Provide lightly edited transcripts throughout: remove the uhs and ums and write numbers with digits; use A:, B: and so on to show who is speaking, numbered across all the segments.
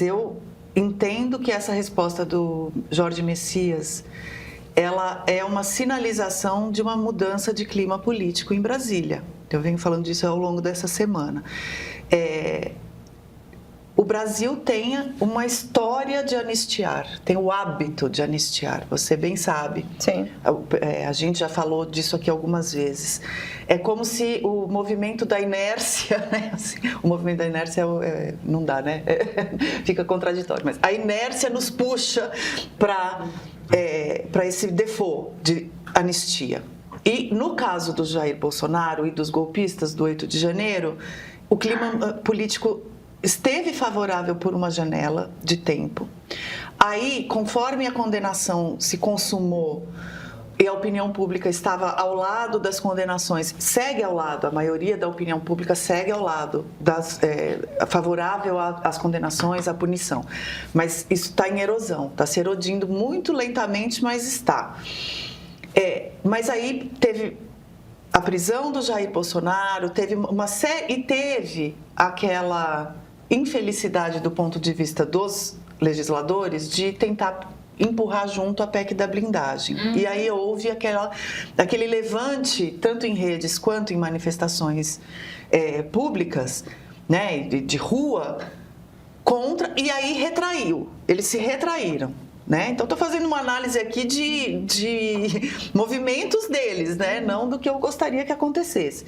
A: eu entendo que essa resposta do Jorge Messias, ela é uma sinalização de uma mudança de clima político em Brasília. Eu venho falando disso ao longo dessa semana. O Brasil tem uma história de anistiar, tem o hábito de anistiar, você bem sabe.
B: Sim.
A: A gente já falou disso aqui algumas vezes. É como se o movimento da inércia, né? Assim, o movimento da inércia não dá, né? Fica contraditório, mas a inércia nos puxa para esse default de anistia. E no caso do Jair Bolsonaro e dos golpistas do 8 de janeiro, o clima político esteve favorável por uma janela de tempo. Aí, conforme a condenação se consumou e a opinião pública estava ao lado das condenações, segue ao lado, a maioria da opinião pública segue ao lado, favorável às condenações, à punição. Mas isso está em erosão, está se erodindo muito lentamente, mas está. Mas aí teve a prisão do Jair Bolsonaro, teve uma série, e teve aquela infelicidade do ponto de vista dos legisladores de tentar empurrar junto a PEC da blindagem. E aí houve aquele levante, tanto em redes quanto em manifestações públicas, né, de rua, contra, e aí retraiu. Eles se retraíram. Né? Então, estou fazendo uma análise aqui de movimentos deles, né? Não do que eu gostaria que acontecesse.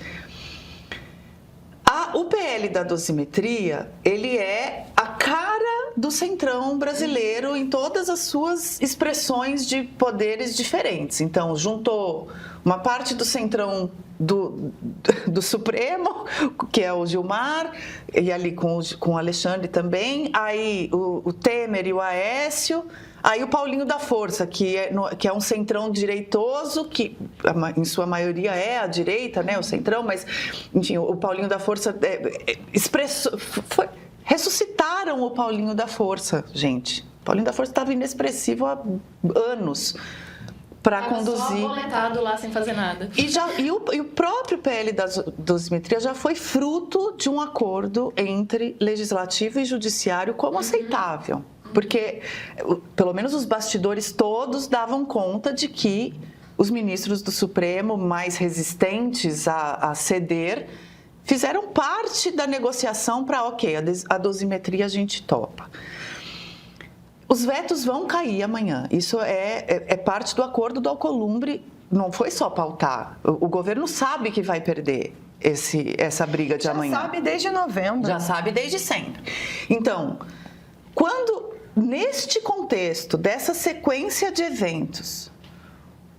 A: O PL da dosimetria, ele é a cara do centrão brasileiro em todas as suas expressões de poderes diferentes. Então, juntou uma parte do centrão do Supremo, que é o Gilmar, e ali com o Alexandre também, aí o Temer e o Aécio, aí o Paulinho da Força, que é um centrão direitoso, que em sua maioria é a direita, né, o centrão, mas, enfim, o Paulinho da Força ressuscitaram o Paulinho da Força, gente. O Paulinho da Força estava inexpressivo há anos para conduzir.
C: Só apoletado lá sem fazer nada.
A: E o próprio PL da dosimetria já foi fruto de um acordo entre legislativo e judiciário como aceitável. Porque, pelo menos os bastidores todos davam conta de que os ministros do Supremo, mais resistentes a ceder, fizeram parte da negociação para, a dosimetria a gente topa. Os vetos vão cair amanhã, isso é parte do acordo do Alcolumbre, não foi só pautar. O governo sabe que vai perder essa briga de amanhã.
B: Já sabe desde novembro.
A: Já sabe desde sempre. Então, neste contexto, dessa sequência de eventos,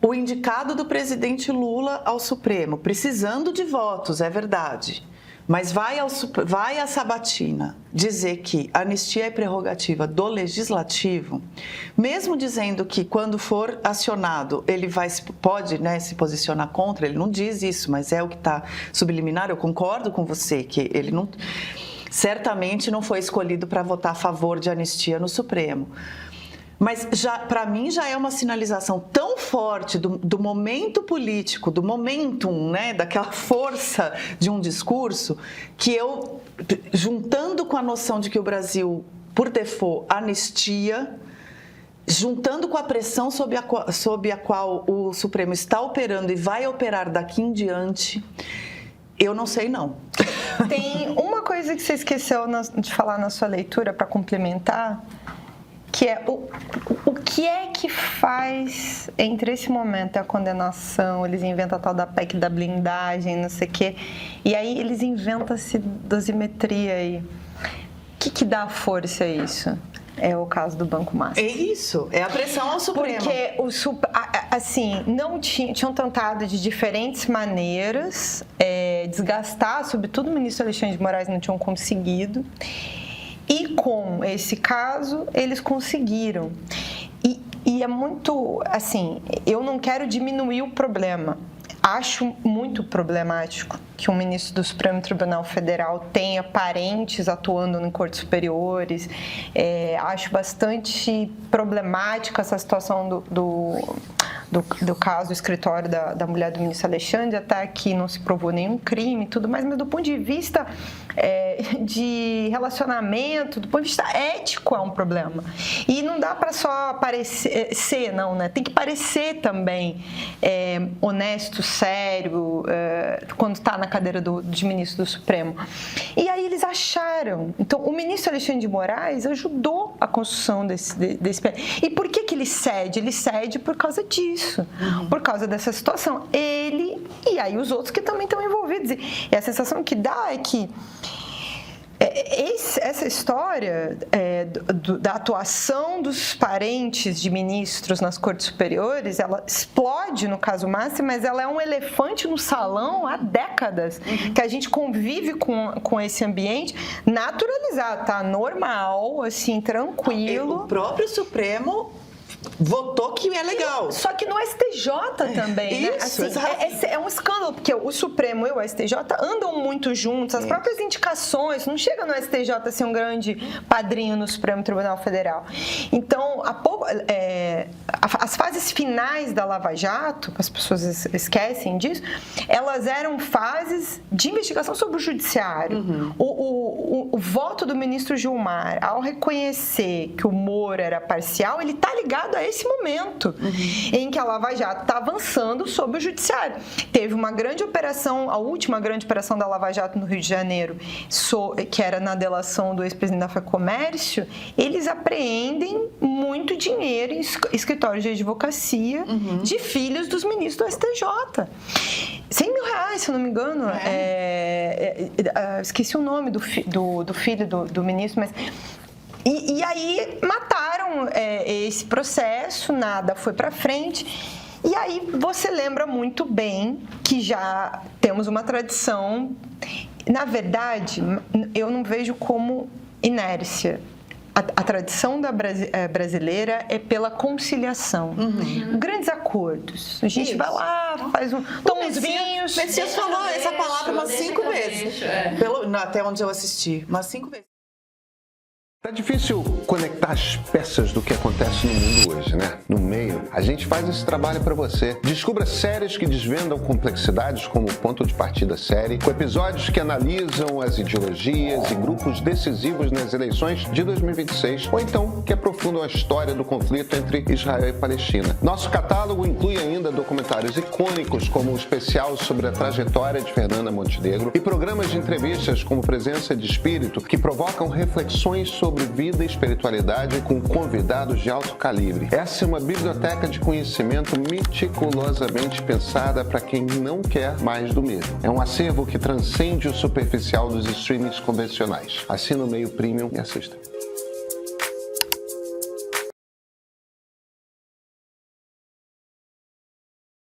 A: o indicado do presidente Lula ao Supremo, precisando de votos, é verdade, mas vai à sabatina dizer que a anistia é prerrogativa do legislativo, mesmo dizendo que quando for acionado ele pode, né, se posicionar contra, ele não diz isso, mas é o que está subliminar, eu concordo com você, que ele não... certamente não foi escolhido para votar a favor de anistia no Supremo. Mas, para mim, já é uma sinalização tão forte do momento político, do momentum, né, daquela força de um discurso, que eu, juntando com a noção de que o Brasil, por default, anistia, juntando com a pressão sob a qual o Supremo está operando e vai operar daqui em diante, eu não sei não.
B: Tem uma coisa que você esqueceu de falar na sua leitura para complementar, que é o que é que faz entre esse momento e a condenação, eles inventam a tal da PEC da blindagem, não sei o quê, e aí eles inventam essa dosimetria aí. O que dá força a isso? É o caso do Banco Master.
A: É isso, é a pressão ao Supremo.
B: Porque, assim, não tinham tentado de diferentes maneiras desgastar, sobretudo o ministro Alexandre de Moraes não tinham conseguido. E com esse caso, eles conseguiram. E é muito, assim, eu não quero diminuir o problema. Acho muito problemático que um ministro do Supremo Tribunal Federal tenha parentes atuando em cortes superiores. Acho bastante problemática essa situação do do caso do escritório da mulher do ministro Alexandre, até aqui não se provou nenhum crime e tudo mais, mas do ponto de vista de relacionamento, do ponto de vista ético é um problema. E não dá para só parecer, não, né? Tem que parecer também honesto, sério, quando está na cadeira de ministro do Supremo. E aí eles acharam. Então, o ministro Alexandre de Moraes ajudou a construção desse. E por que ele cede? Ele cede por causa disso, por causa dessa situação. Ele e aí os outros que também estão envolvidos. E a sensação que dá é que essa história da atuação dos parentes de ministros nas cortes superiores, ela explode no caso Máximo, mas ela é um elefante no salão há décadas, que a gente convive com esse ambiente naturalizado, tá? Normal, assim, tranquilo.
A: O próprio Supremo votou que é legal.
B: Só que no STJ também, né?
A: Isso,
B: assim, é um escândalo, porque o Supremo e o STJ andam muito juntos, as próprias indicações, não chega no STJ a ser um grande padrinho no Supremo Tribunal Federal. Então, as fases finais da Lava Jato, as pessoas esquecem disso, elas eram fases de investigação sobre o judiciário. O voto do ministro Gilmar, ao reconhecer que o Moro era parcial, ele está ligado a esse momento em que a Lava Jato está avançando sobre o judiciário. Teve uma grande operação, a última grande operação da Lava Jato no Rio de Janeiro, que era na delação do ex-presidente da Fecomércio, eles apreendem muito dinheiro em escritórios de advocacia de filhos dos ministros do STJ. R$100 mil, se eu não me engano. Esqueci o nome do filho do ministro, mas... E aí mataram esse processo, nada foi para frente. E aí você lembra muito bem que já temos uma tradição. Na verdade, eu não vejo como inércia. A tradição brasileira é pela conciliação. Grandes acordos. A gente vai lá, toma uns vinhos.
A: O Messias falou essa palavra umas 5 vezes. Até onde eu assisti, umas 5 vezes.
D: Tá difícil conectar as peças do que acontece no mundo hoje, né? No meio, a gente faz esse trabalho para você. Descubra séries que desvendam complexidades como Ponto de Partida Série, com episódios que analisam as ideologias e grupos decisivos nas eleições de 2026, ou então que aprofundam a história do conflito entre Israel e Palestina. Nosso catálogo inclui ainda documentários icônicos como o especial sobre a trajetória de Fernanda Montenegro e programas de entrevistas como Presença de Espírito, que provocam reflexões sobre vida e espiritualidade com convidados de alto calibre. Essa é uma biblioteca de conhecimento meticulosamente pensada para quem não quer mais do mesmo. É um acervo que transcende o superficial dos streamings convencionais. Assina o Meio Premium e assista.